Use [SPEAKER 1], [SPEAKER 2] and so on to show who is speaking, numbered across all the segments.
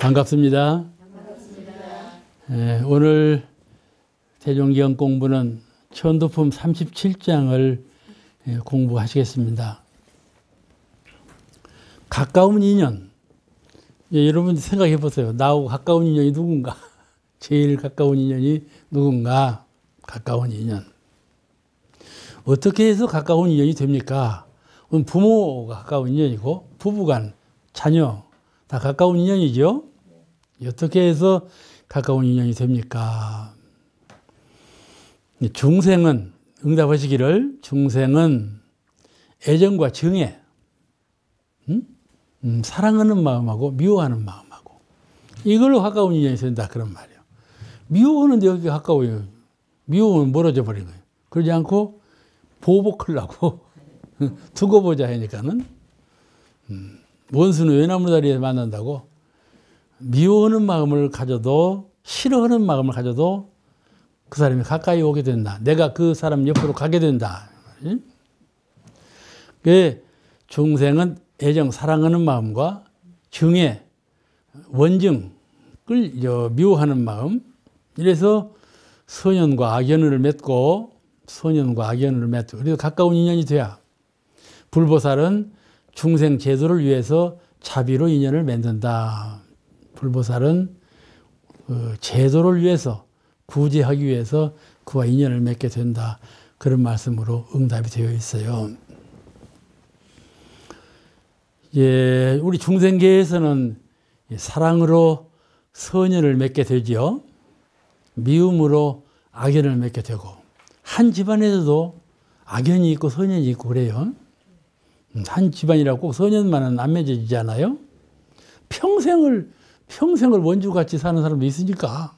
[SPEAKER 1] 반갑습니다. 오늘 대종기영 공부는 천도품 37장을 공부하시겠습니다. 가까운 인연. 여러분 생각해 보세요. 나하고 가까운 인연이 누군가? 제일 가까운 인연이 누군가? 가까운 인연. 어떻게 해서 가까운 인연이 됩니까? 부모가 가까운 인연이고 부부간, 자녀 다 가까운 인연이죠. 어떻게 해서 가까운 인연이 됩니까? 중생은 응답하시기를 중생은 애정과 정애, 사랑하는 마음하고 미워하는 마음하고 이걸로 가까운 인연이 된다 그런 말이에요. 미워하는데 여기 가까워요. 미워하면 멀어져 버린 거예요. 그러지 않고 보복하려고 두고 보자 하니까는 원수는 외나무다리에 만난다고 미워하는 마음을 가져도 싫어하는 마음을 가져도 그 사람이 가까이 오게 된다. 내가 그 사람 옆으로 가게 된다. 중생은 애정, 사랑하는 마음과 정애, 원증을 미워하는 마음. 이래서 선연과 악연을 맺고 그래서 가까운 인연이 돼야 불보살은 중생 제도를 위해서 자비로 인연을 맺는다. 불보살은 제도를 위해서 구제하기 위해서 그와 인연을 맺게 된다. 그런 말씀으로 응답이 되어 있어요. 우리 중생계에서는 사랑으로 선연을 맺게 되지요. 미움으로 악연을 맺게 되고 한 집안에서도 악연이 있고 선연이 있고 그래요. 한 집안이라고 꼭 선연만은 안 맺어지지 않아요? 평생을 원주같이 사는 사람도 있으니까.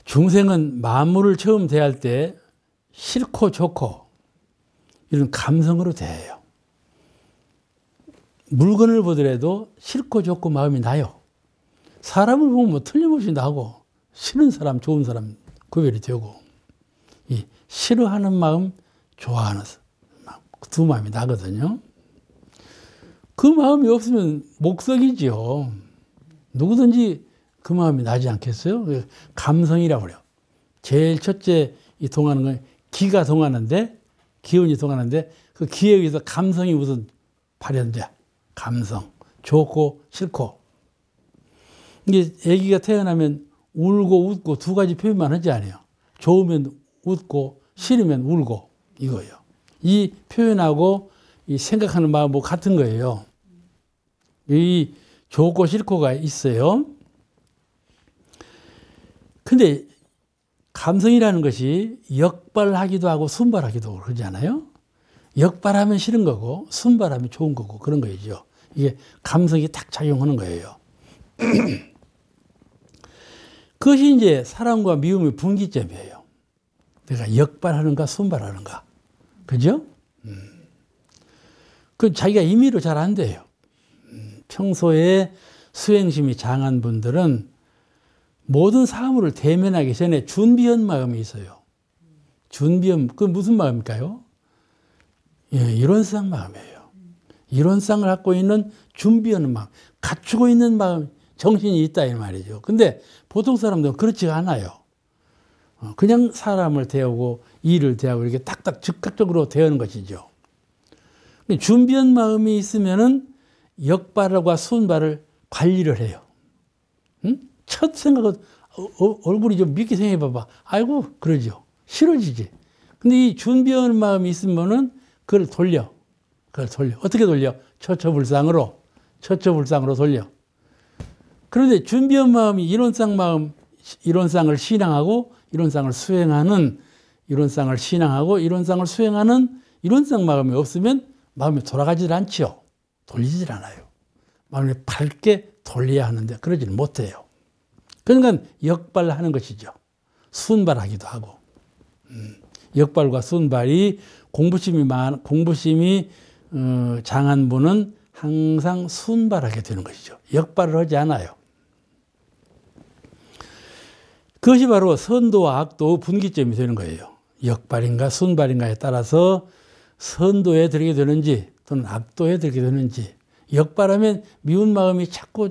[SPEAKER 1] 중생은 만물을 처음 대할 때 싫고 좋고 이런 감성으로 대해요. 물건을 보더라도 싫고 좋고 마음이 나요. 사람을 보면 뭐 틀림없이 나고 싫은 사람, 좋은 사람 구별이 되고 이 싫어하는 마음, 좋아하는 마음, 두 마음이 나거든요. 그 마음이 없으면 목석이지요. 누구든지 그 마음이 나지 않겠어요? 감성이라고 그래요. 제일 첫째 이 동하는 건 기가 동하는데, 기운이 동하는데 그 기에 의해서 감성이 우선 발현돼. 감성. 좋고 싫고. 이게 아기가 태어나면 울고 웃고 두 가지 표현만 하지 않아요. 좋으면 웃고 싫으면 울고 이거예요. 이 표현하고 이 생각하는 마음하고 같은 거예요. 이 좋고 싫고가 있어요. 근데 감성이라는 것이 역발하기도 하고 순발하기도 그러지 않아요? 역발하면 싫은 거고 순발하면 좋은 거고 그런 거죠. 이게 감성이 딱 작용하는 거예요. 그것이 이제 사랑과 미움의 분기점이에요. 내가 역발하는가 순발하는가. 그죠? 그 자기가 임의로 잘 안 돼요. 평소에 수행심이 장한 분들은 모든 사물을 대면하기 전에 준비한 마음이 있어요. 준비한, 그 무슨 마음일까요? 이론상 마음이에요. 이론상을 갖고 있는 준비하는 마음, 갖추고 있는 마음, 정신이 있다 이 말이죠. 근데 보통 사람들은 그렇지가 않아요. 그냥 사람을 대하고 일을 대하고 이렇게 딱딱 즉각적으로 대하는 것이죠. 준비한 마음이 있으면은 역발과 순발을 관리를 해요. 첫 생각은 얼굴이 좀 밉게 생각해봐봐. 아이고 그러죠. 싫어지지. 근데 이 준비한 마음이 있으면은 그걸 돌려. 어떻게 돌려? 처처불상으로 돌려. 그런데 준비한 마음이 이론상을 신앙하고 이론상을 수행하는 이론상 마음이 없으면 마음이 돌아가질 않지요. 돌리질 않아요. 마음이 밝게 돌려야 하는데 그러지는 못해요. 그러니까 역발하는 것이죠. 순발하기도 하고. 역발과 순발이 공부심이 장한 분은 항상 순발하게 되는 것이죠. 역발을 하지 않아요. 그것이 바로 선도와 악도 분기점이 되는 거예요. 역발인가 순발인가에 따라서 선도에 들게 되는지 또는 악도에 들게 되는지 역발하면 미운 마음이 자꾸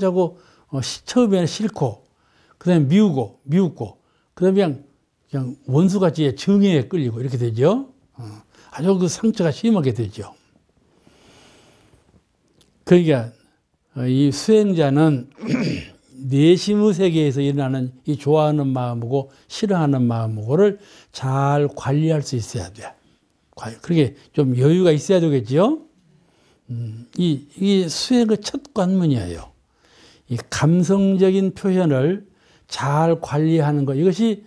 [SPEAKER 1] 처음에는 싫고, 그 다음에 미웃고, 그 다음에 그냥 원수같이 정의에 끌리고 이렇게 되죠. 아주 그 상처가 심하게 되죠. 그러니까 이 수행자는 내심의 세계에서 일어나는 이 좋아하는 마음하고 싫어하는 마음하고를 잘 관리할 수 있어야 돼. 그렇게 좀 여유가 있어야 되겠죠. 이 수행의 첫 관문이에요. 이 감성적인 표현을 잘 관리하는 것, 이것이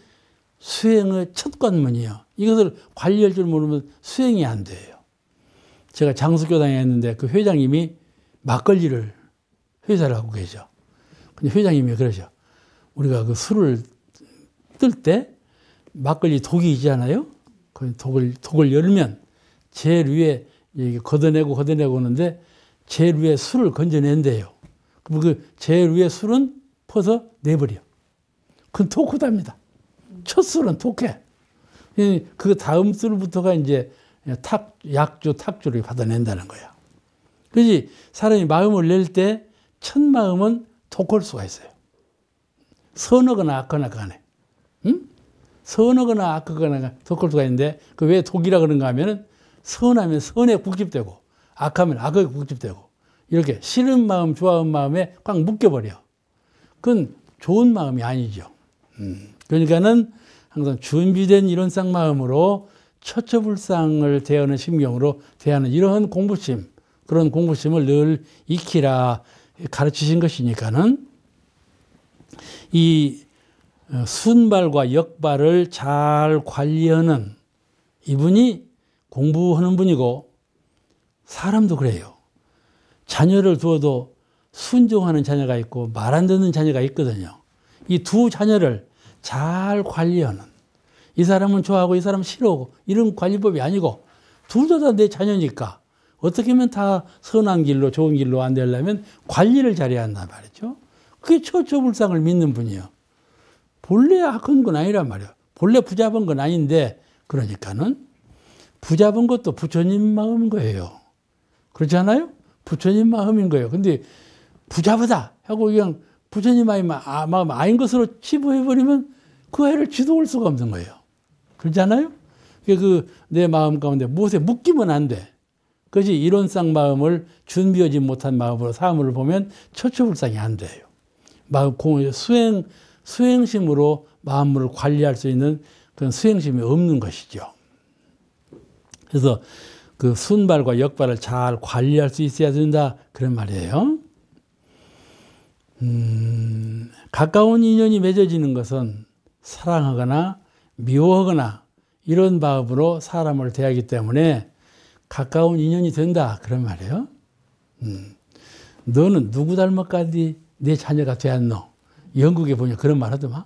[SPEAKER 1] 수행의 첫 관문이에요. 이것을 관리할 줄 모르면 수행이 안 돼요. 제가 장수교당에 했는데 그 회장님이 막걸리를 회사를 하고 계셔. 근데 회장님이 그러죠. 우리가 그 술을 뜰 때 막걸리 독이 있잖아요. 그 독을 열면 제일 위에 걷어내고 오는데 제일 위에 술을 건져낸대요. 그럼 그 제일 위에 술은 퍼서 내버려. 그건 독하답니다. 첫 술은 독해. 그 다음 술부터가 이제 탁주를 받아낸다는 거야. 그렇지 사람이 마음을 낼 때 첫 마음은 독할 수가 있어요. 선하거나 악하거나 간에. 선하거나 악하거나 독할 수가 있는데 그 왜 독이라 그런가 하면은 선하면 선에 국집되고 악하면 악에 국집되고 이렇게 싫은 마음, 좋아하는 마음에 꽉 묶여버려. 그건 좋은 마음이 아니죠. 그러니까는 항상 준비된 이론상 마음으로 처처불상을 대하는 심경으로 대하는 이러한 공부심, 그런 공부심을 늘 익히라 가르치신 것이니까는 이 순발과 역발을 잘 관리하는 이분이 공부하는 분이고 사람도 그래요. 자녀를 두어도 순종하는 자녀가 있고 말 안 듣는 자녀가 있거든요. 이 두 자녀를 잘 관리하는, 이 사람은 좋아하고 이 사람은 싫어하고 이런 관리법이 아니고 둘 다 내 자녀니까 어떻게 하면 다 선한 길로 좋은 길로 안 되려면 관리를 잘해야 한단 말이죠. 그게 처처불상을 믿는 분이에요. 본래 악한 건 아니란 말이에요. 본래 부잡은 건 아닌데 그러니까는 부잡은 것도 부처님 마음인 거예요. 그렇지 않아요? 부처님 마음인 거예요. 근데 부잡하다 하고 그냥 부처님 마음 아닌 것으로 치부해버리면 그 애를 지도할 수가 없는 거예요. 그렇지 않아요? 내 마음 가운데 무엇에 묶이면 안 돼. 그것이 이론상 마음을 준비하지 못한 마음으로 사물을 보면 처처불상이 안 돼요. 수행심으로 마음을 관리할 수 있는 그런 수행심이 없는 것이죠. 그래서 그 순발과 역발을 잘 관리할 수 있어야 된다. 그런 말이에요. 가까운 인연이 맺어지는 것은 사랑하거나 미워하거나 이런 마음으로 사람을 대하기 때문에 가까운 인연이 된다. 그런 말이에요. 너는 누구 닮아까지 내 자녀가 되었노? 영국에 보니 그런 말 하더만.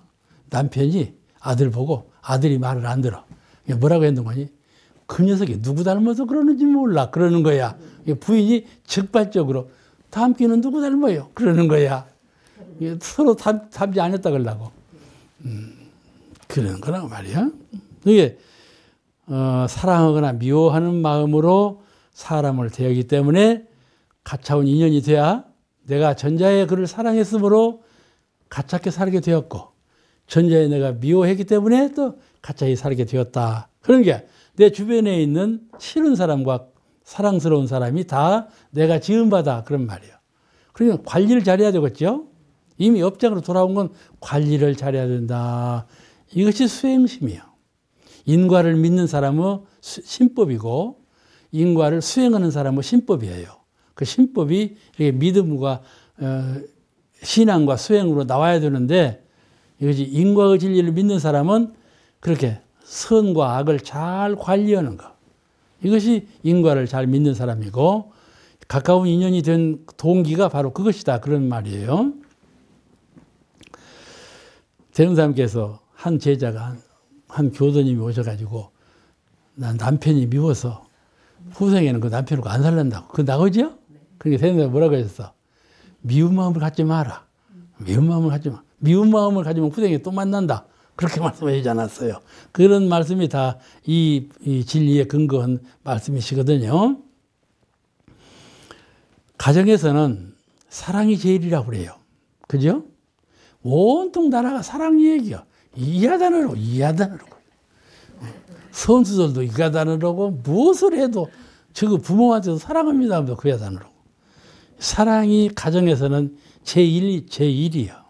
[SPEAKER 1] 남편이 아들 보고 아들이 말을 안 들어. 뭐라고 했는 거니? 그 녀석이 누구 닮아서 그러는지 몰라. 그러는 거야. 부인이 즉발적으로 닮기는 누구 닮아요? 그러는 거야. 서로 닮지 않았다 그러려고. 그러는 거란 말이야. 이게 사랑하거나 미워하는 마음으로 사람을 대하기 때문에 가차운 인연이 돼야 내가 전자의 그를 사랑했으므로 가차게 살게 되었고 전자의 내가 미워했기 때문에 또 가차게 살게 되었다. 그런 게 내 주변에 있는 싫은 사람과 사랑스러운 사람이 다 내가 지음받아 그런 말이에요. 그러니까 관리를 잘해야 되겠죠. 이미 업장으로 돌아온 건 관리를 잘해야 된다. 이것이 수행심이에요. 인과를 믿는 사람은 신법이고 인과를 수행하는 사람은 신법이에요. 그 신법이 이렇게 믿음과 신앙과 수행으로 나와야 되는데 이것이 인과의 진리를 믿는 사람은 그렇게 선과 악을 잘 관리하는 것. 이것이 인과를 잘 믿는 사람이고 가까운 인연이 된 동기가 바로 그것이다. 그런 말이에요. 대흥사님께서 한 제자가 한 교도님이 오셔가지고 난 남편이 미워서 후생에는 그 남편을 안 살란다고. 그거 나오죠? 그러니까 대흥사님 뭐라고 하셨어? 미운 마음을 갖지 마라. 미운 마음을 갖지 마. 미운 마음을 가지면 후생에 또 만난다. 그렇게 말씀하시지 않았어요. 그런 말씀이 다 이 진리에 근거한 말씀이시거든요. 가정에서는 사랑이 제일이라고 그래요. 그죠? 온통 나라가 사랑 얘기야. 이하단으로. 선수들도 이하단으로 무엇을 해도 저거 부모한테도 사랑합니다 하면서 그 야단으로. 사랑이 가정에서는 제1이야.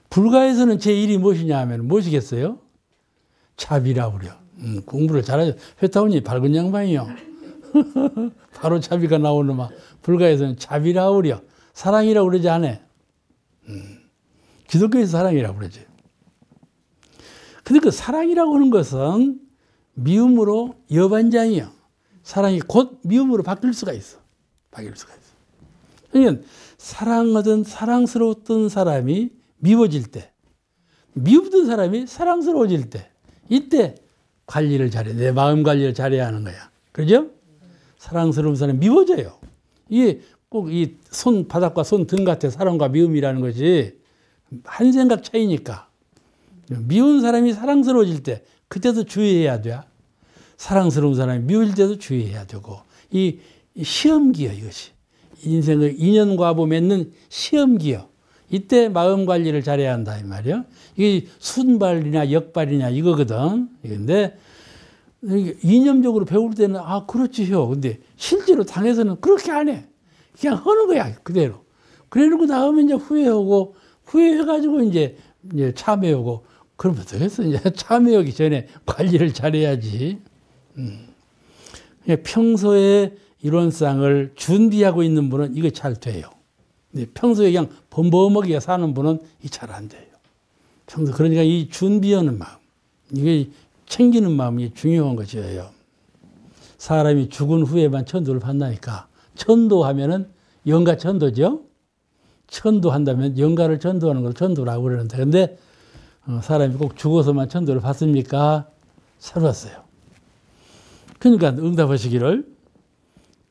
[SPEAKER 1] 불가에서는 제1이 무엇이냐 하면 무엇이겠어요? 자비라고 그래요. 공부를 잘하죠. 회타운이 밝은 양반이요. 바로 자비가 나오는 막 불가에서는 자비라고 그래요. 사랑이라고 그러지 않아요. 기독교에서 사랑이라고 그러죠. 근데 그 사랑이라고 하는 것은 미움으로 여반장이요. 사랑이 곧 미움으로 바뀔 수가 있어. 그러니까 사랑하던 사랑스러웠던 사람이 미워질 때, 미웠던 사람이 사랑스러워질 때, 이때 관리를 잘해. 내 마음 관리를 잘해야 하는 거야. 그죠? 사랑스러운 사람이 미워져요. 이게 꼭 이 손바닥과 손등 같아. 사랑과 미움이라는 것이 한 생각 차이니까. 미운 사람이 사랑스러워질 때 그때도 주의해야 돼. 사랑스러운 사람이 미워질 때도 주의해야 되고. 이 시험기요, 이것이. 인생의 인연과보 맺는 시험기요. 이때 마음 관리를 잘해야 한다 이 말이요. 이게 순발이냐 역발이냐 이거거든. 근데 이념적으로 배울 때는 그렇지요. 근데 실제로 당해서는 그렇게 안 해. 그냥 하는 거야 그대로. 그래놓고 나오면 이제 후회해가지고 이제 참회하고 그러면 어떡했어? 이제 참회하기 전에 관리를 잘해야지. 평소에 이론상을 준비하고 있는 분은 이거 잘 돼요. 평소에 그냥 범범하게 사는 분은 이 잘 안 돼요. 그러니까 이 준비하는 마음, 이게 챙기는 마음이 중요한 것이에요. 사람이 죽은 후에만 천도를 받나니까 천도하면은 영가 천도죠. 천도한다면 영가를 천도하는 걸 천도라고 그러는데, 근데 사람이 꼭 죽어서만 천도를 받습니까? 살았어요. 그러니까 응답하시기를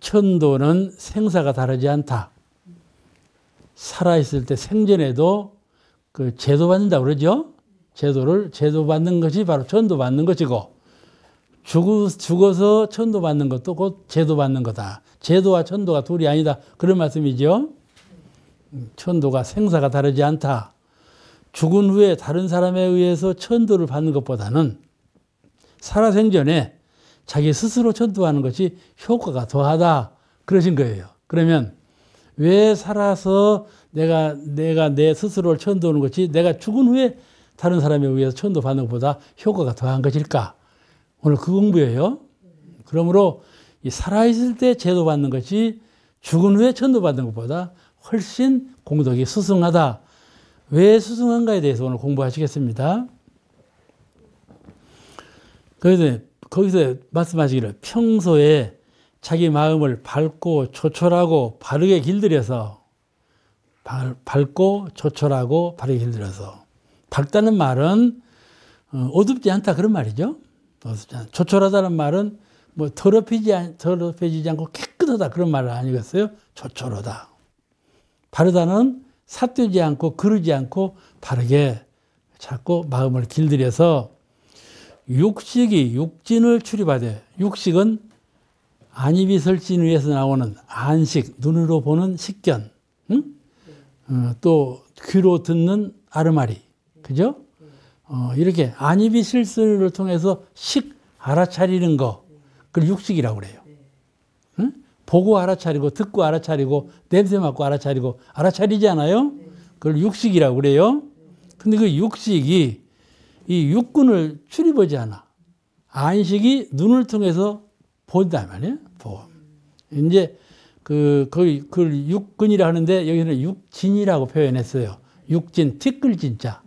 [SPEAKER 1] 천도는 생사가 다르지 않다. 살아있을 때 생전에도 그 제도받는다고 그러죠? 제도받는 것이 바로 천도받는 것이고, 죽어서 천도받는 것도 곧 제도받는 거다. 제도와 천도가 둘이 아니다. 그런 말씀이죠. 천도가 생사가 다르지 않다. 죽은 후에 다른 사람에 의해서 천도를 받는 것보다는 살아생전에 자기 스스로 천도하는 것이 효과가 더하다. 그러신 거예요. 그러면 왜 살아서 내가 내 스스로를 천도하는 것이 내가 죽은 후에 다른 사람에 의해서 천도받는 것보다 효과가 더한 것일까? 오늘 그 공부예요. 그러므로 이 살아있을 때 제도받는 것이 죽은 후에 천도받는 것보다 훨씬 공덕이 수승하다. 왜 수승한가에 대해서 오늘 공부하시겠습니다. 그래서 거기서 말씀하시기를 평소에 자기 마음을 밝고 조촐하고 바르게 길들여서 밝고 조촐하고 바르게 길들여서 밝다는 말은 어둡지 않다 그런 말이죠. 조촐하다는 말은 뭐 더럽혀지지 않고 깨끗하다 그런 말은 아니겠어요? 조촐하다. 바르다는 삿되지 않고 그르지 않고 바르게 자꾸 마음을 길들여서 육식이 육진을 출입하되, 육식은 안입이 설진 위에서 나오는 안식, 눈으로 보는 식견, 또 귀로 듣는 아르마리, 그죠? 이렇게 안입이 실수를 통해서 알아차리는 거, 그걸 육식이라고 그래요. 보고 알아차리고, 듣고 알아차리고, 냄새 맡고 알아차리고, 알아차리지 않아요? 그걸 육식이라고 그래요. 근데 그 육식이 이 육근을 출입하지 않아. 안식이 눈을 통해서 본다 말이에요. 이제 거의 육근이라 하는데 여기는 육진이라고 표현했어요. 육진, 티끌진자.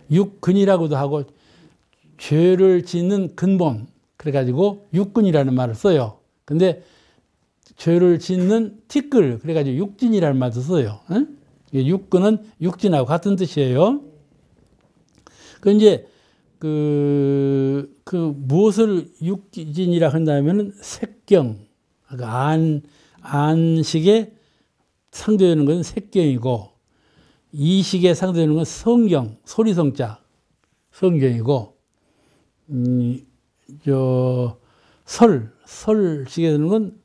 [SPEAKER 1] 육근이라고도 하고 죄를 짓는 근본. 그래가지고 육근이라는 말을 써요. 근데 죄를 짓는 티끌. 그래가지고 육진이라는 말도 써요. 응? 육근은 육진하고 같은 뜻이에요. 이제 무엇을 육진이라 한다면 색경, 그러니까 안식에 상대되는 것은 색경이고, 이식에 상대되는 것은 성경, 소리성자, 성경이고, 설식에 되는 건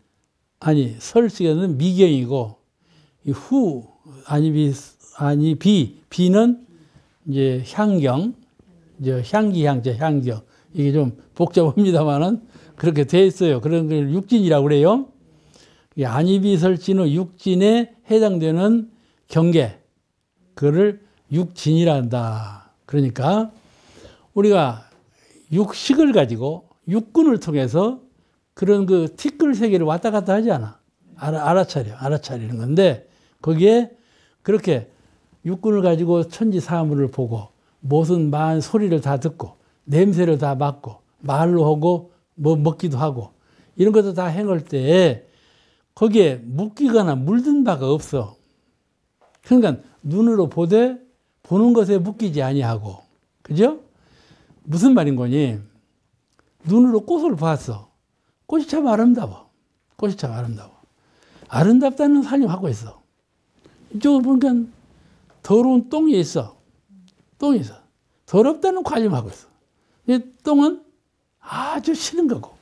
[SPEAKER 1] 아니, 설식에는 미경이고, 이 후, 아니, 비는 이제 향경, 이제 향기, 향자, 향경. 이게 좀 복잡합니다만은 그렇게 돼 있어요. 그런 걸 육진이라고 그래요. 아니비 설진의 육진에 해당되는 경계, 그거를 육진이라 한다. 그러니까 우리가 육식을 가지고 육군을 통해서 그런 그 티끌 세계를 왔다 갔다 하지 않아. 알아차리는 건데, 거기에 그렇게 육군을 가지고 천지 사물을 보고 무슨 만 소리를 다 듣고 냄새를 다 맡고 말로 하고 뭐 먹기도 하고 이런 것도 다 행할 때 거기에 묶이거나 물든 바가 없어. 그러니까 눈으로 보되 보는 것에 묶이지 아니하고, 그죠? 무슨 말인 거니? 눈으로 꽃을 봤어. 꽃이 참 아름다워. 꽃이 참 아름다워. 아름답다는 살림하고 있어. 이쪽을 보니까 더러운 똥이 있어. 똥이 있어. 더럽다는 관념하고 있어. 이 똥은 아주 싫은 거고,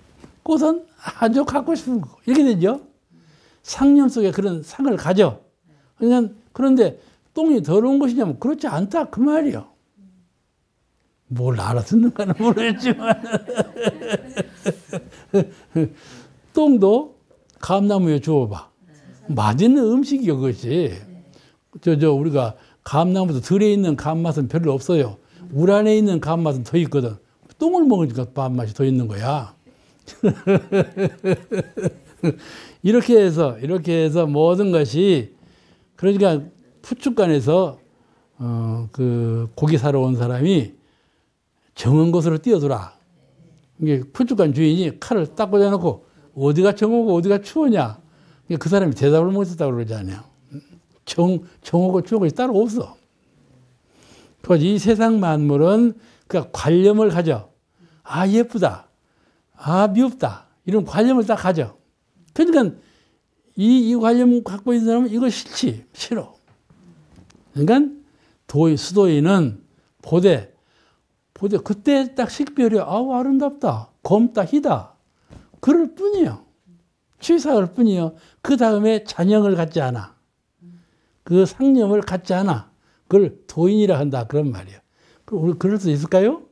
[SPEAKER 1] 꽃은 아주 갖고 싶은 거고, 이렇게 되죠? 상념 속에 그런 상을 가져. 그런데 똥이 더러운 것이냐면 그렇지 않다, 그 말이요. 뭘 알아듣는가는 모르겠지만. 똥도 감나무에 주워봐. 맛있는 음식이요, 그것이. 우리가 감나무도 들에 있는 감맛은 별로 없어요. 물 안에 있는 감맛은 더 있거든. 똥을 먹으니까 밥맛이 더 있는 거야. 이렇게 해서 모든 것이, 그러니까 푸축간에서 그 고기 사러 온 사람이 정한 곳으로 뛰어들어. 이게 푸축간 주인이 칼을 딱 꽂아놓고 어디가 정오고 어디가 추우냐. 그 사람이 대답을 못했다고 그러지 않아요. 정오고 추운 것이 따로 없어. 그래서 이 세상 만물은 그 관념을 가져. 아, 예쁘다. 아, 미흡다. 이런 관념을 딱 가져. 그러니까 이 관념 갖고 있는 사람은 이거 싫지. 싫어. 그러니까 수도인은 보되 그때 딱 식별이 아우 아름답다. 검다 희다. 그럴 뿐이요. 취사할 뿐이요. 그 다음에 잔영을 갖지 않아. 그 상념을 갖지 않아. 그걸 도인이라 한다. 그런 말이에요. 우리 그럴 수 있을까요?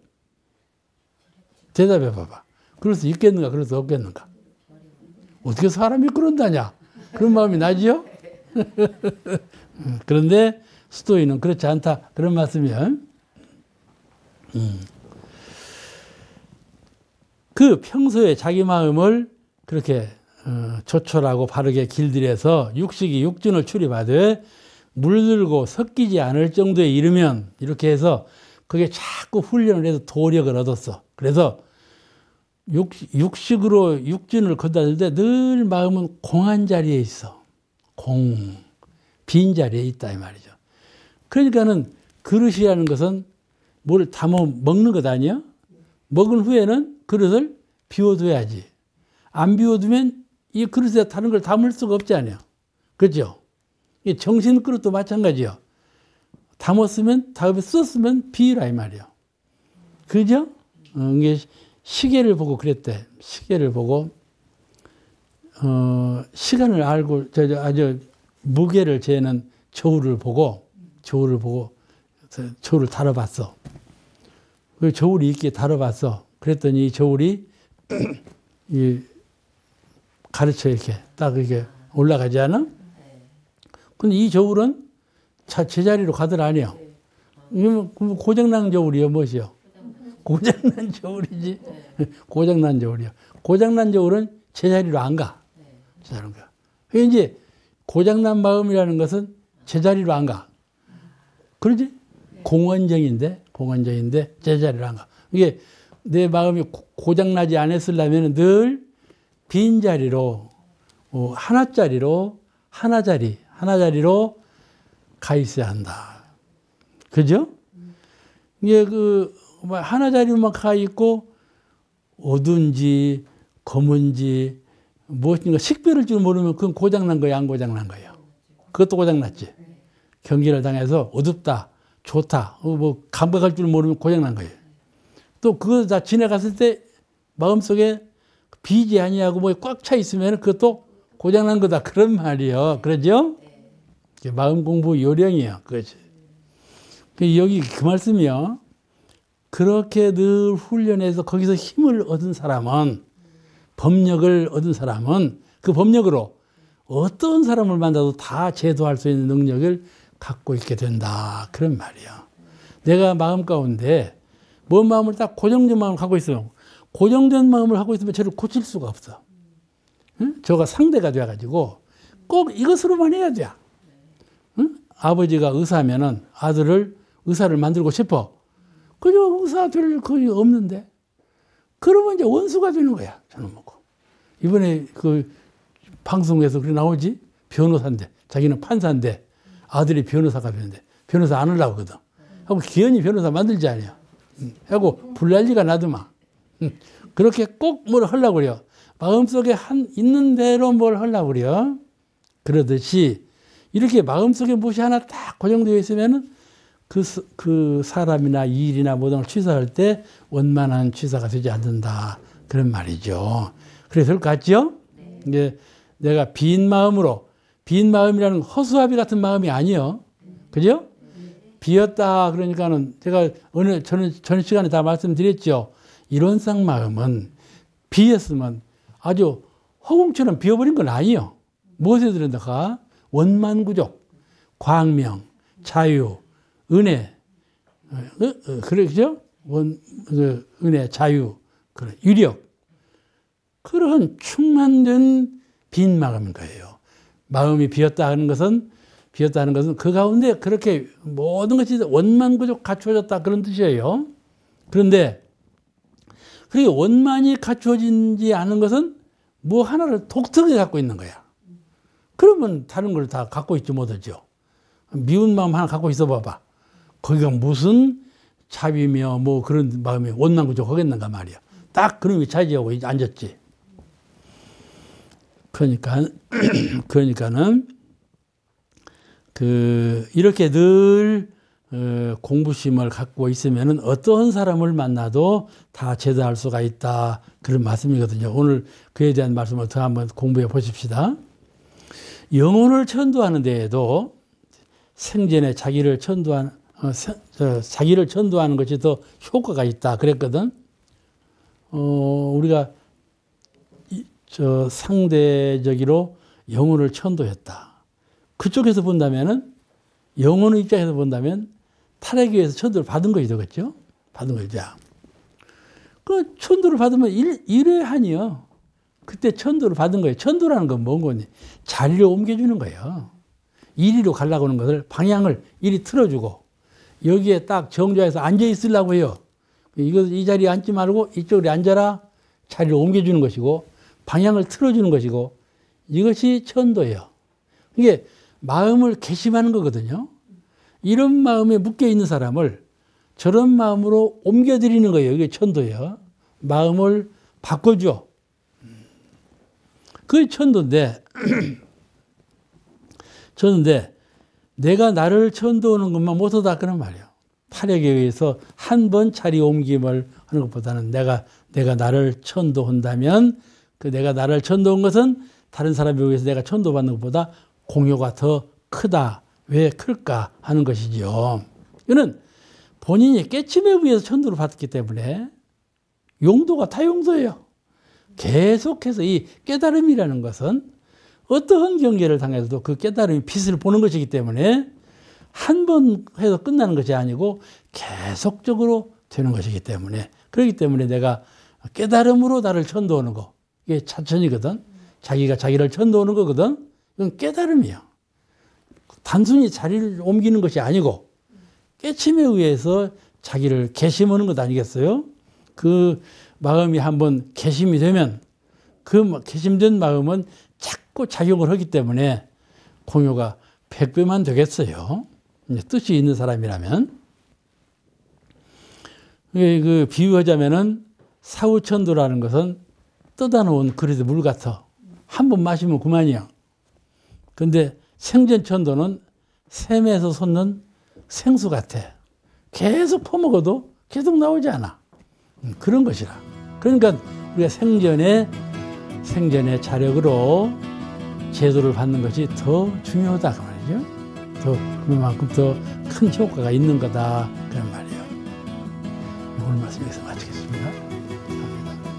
[SPEAKER 1] 대답해 봐봐. 그럴 수 있겠는가? 그럴 수 없겠는가? 어떻게 사람이 그런다냐? 그런 마음이 나지요? 그런데 수도인은 그렇지 않다. 그런 말씀이요. 그 평소에 자기 마음을 그렇게 조촐하고 바르게 길들여서 육식이 육준을 출입하되 물들고 섞이지 않을 정도에 이르면, 이렇게 해서 그게 자꾸 훈련을 해서 도력을 얻었어. 그래서 육식으로 육준을 건다들 때 늘 마음은 공한 자리에 있어. 빈 자리에 있다 이 말이죠. 그러니까는 그릇이라는 것은 뭘 담아 먹는 것 아니야? 먹은 후에는 그릇을 비워둬야지. 안 비워두면 이 그릇에 다른 걸 담을 수가 없지 않아요. 그렇죠? 정신 그릇도 마찬가지요. 담았으면, 다음에 썼으면 비우라 이 말이에요. 그죠? 이게 시계를 보고 그랬대. 시계를 보고 시간을 알고 아주 무게를 재는 저울을 보고 저울을 다뤄봤어. 그 저울이 있게 다뤄봤어. 그랬더니 이 저울이 가르쳐 이렇게 딱 이렇게 올라가지 않아? 근데 이 저울은 제자리로 가더라니요. 이건 고장난 저울이요, 무엇이요? 고장난 저울이지. 고장난 저울이요. 고장난 저울은 제자리로 안 가. 제자리로 가. 그게 이제 고장난 마음이라는 것은 제자리로 안 가. 그러지? 공원정인데 제자리로 안 가. 이게 내 마음이 고장나지 않았으려면 늘 빈자리로, 하나자리로 가 있어야 한다. 그죠? 이게 하나자리로만 가 있고, 어두운지, 검은지, 무엇인가 식별을 줄 모르면 그건 고장난 거예요, 안 고장난 거예요? 그것도 고장났지. 경계를 당해서 어둡다, 좋다, 감각할 줄 모르면 고장난 거예요. 또 그거 다 지나갔을 때 마음속에 비지 아니하고 꽉 차 있으면 그것도 고장난 거다 그런 말이요. 그러죠? 마음 공부 요령이에요. 그것이. 여기 그 말씀이요. 그렇게 늘 훈련해서 거기서 힘을 얻은 사람은, 법력을 얻은 사람은 그 법력으로 어떤 사람을 만나도 다 제도할 수 있는 능력을 갖고 있게 된다. 그런 말이야. 내가 마음 가운데 뭔 마음을 딱 고정된 마음을 갖고 있으면, 고정된 마음을 갖고 있으면 저를 고칠 수가 없어. 응? 저가 상대가 돼가지고 꼭 이것으로만 해야 돼. 응? 아버지가 의사면은 아들을 의사를 만들고 싶어. 그저 의사 될 거의 없는데. 그러면 이제 원수가 되는 거야. 저는 먹고. 이번에 그 방송에서 그래 나오지? 변호사인데, 자기는 판사인데, 아들이 변호사가 되는데, 변호사 안 하려고 하거든. 하고 기현이 변호사 만들지 않아요. 하고 불난리가 나더만. 그렇게 꼭 뭘 하려고 그래요. 마음속에 있는 대로 뭘 하려고 그래요. 그러듯이 이렇게 마음속에 무엇이 하나 딱 고정되어 있으면은 그 사람이나 일이나 모든 걸 취사할 때 원만한 취사가 되지 않는다. 그런 말이죠. 그래서 그럴 것 같죠? 이제 내가 빈 마음으로, 빈 마음이라는 허수아비 같은 마음이 아니요. 그죠? 비었다 그러니까는 제가 저는 전 시간에 다 말씀드렸죠. 이론상 마음은 비었으면 아주 허공처럼 비어버린 건 아니에요. 무엇에 들은다가 원만구족, 광명, 자유, 은혜, 그러죠? 은혜, 자유, 유력, 그런 충만된 빈 마음인 거예요. 마음이 비었다 것은 그 가운데 그렇게 모든 것이 원만구족 갖추어졌다 그런 뜻이에요. 그런데 그렇게 원만히 갖추어지지 않은 것은 뭐 하나를 독특하게 갖고 있는 거야. 그러면 다른 걸 다 갖고 있지 못하죠. 미운 마음 하나 갖고 있어 봐봐. 거기가 무슨 자비며 뭐 그런 마음이 원만구족 하겠는가 말이야. 딱 그놈이 차지하고 앉았지. 그러니까는 이렇게 늘 공부심을 갖고 있으면은 어떤 사람을 만나도 다 제도할 수가 있다. 그런 말씀이거든요. 오늘 그에 대한 말씀을 더 한번 공부해 보십시다. 영혼을 천도하는 데에도 생전에 자기를 천도하는 것이 더 효과가 있다. 그랬거든. 우리가 상대적으로 영혼을 천도했다. 그쪽에서 본다면은, 영혼의 입장에서 본다면 탈핵에 의해서 천도를 받은 것이 되겠죠? 받은 거죠. 그 천도를 받으면 일회한이요. 그때 천도를 받은 거예요. 천도라는 건 뭔 거니? 자리를 옮겨주는 거예요. 이리로 가려고 하는 것을 방향을 이리 틀어주고, 여기에 딱 정좌해서 앉아 있으려고 해요. 이 자리에 앉지 말고 이쪽으로 앉아라. 자리를 옮겨주는 것이고, 방향을 틀어주는 것이고, 이것이 천도예요. 이게 마음을 개심하는 거거든요. 이런 마음에 묶여 있는 사람을 저런 마음으로 옮겨드리는 거예요. 이게 천도예요. 마음을 바꿔줘. 그게 천도인데, 내가 나를 천도하는 것만 못하다 그런 말이에요. 탈핵에 의해서 한 번 자리 옮김을 하는 것보다는 내가 나를 천도한다면, 그 내가 나를 천도한 것은 다른 사람에 의해서 내가 천도받는 것보다 공효가 더 크다. 왜 클까 하는 것이죠. 이거는 본인이 깨침에 의해서 천도를 받기 때문에 용도가 다용도예요. 계속해서 이 깨달음이라는 것은 어떠한 경계를 당해서도 그 깨달음이 빛을 보는 것이기 때문에 한 번 해서 끝나는 것이 아니고 계속적으로 되는 것이기 때문에, 그렇기 때문에 내가 깨달음으로 나를 천도하는 거, 이게 차천이거든. 자기가 자기를 천도하는 거거든. 이건 깨달음이야. 단순히 자리를 옮기는 것이 아니고 깨침에 의해서 자기를 개심하는 것 아니겠어요? 그 마음이 한번 개심이 되면 그 개심된 마음은 자꾸 작용을 하기 때문에 공효가 100배만 되겠어요. 뜻이 있는 사람이라면. 그 비유하자면은 사후천도라는 것은 떠다놓은 그릇의 물 같아. 한 번 마시면 그만이야. 근데 생전천도는 샘에서 솟는 생수 같아. 계속 퍼먹어도 계속 나오지 않아. 그런 것이라. 그러니까 우리가 생전에 자력으로 제도를 받는 것이 더 중요하다 그 말이죠. 그만큼 더 큰 효과가 있는 거다 그런 말이에요. 오늘 말씀 여기서 마치겠습니다. 감사합니다.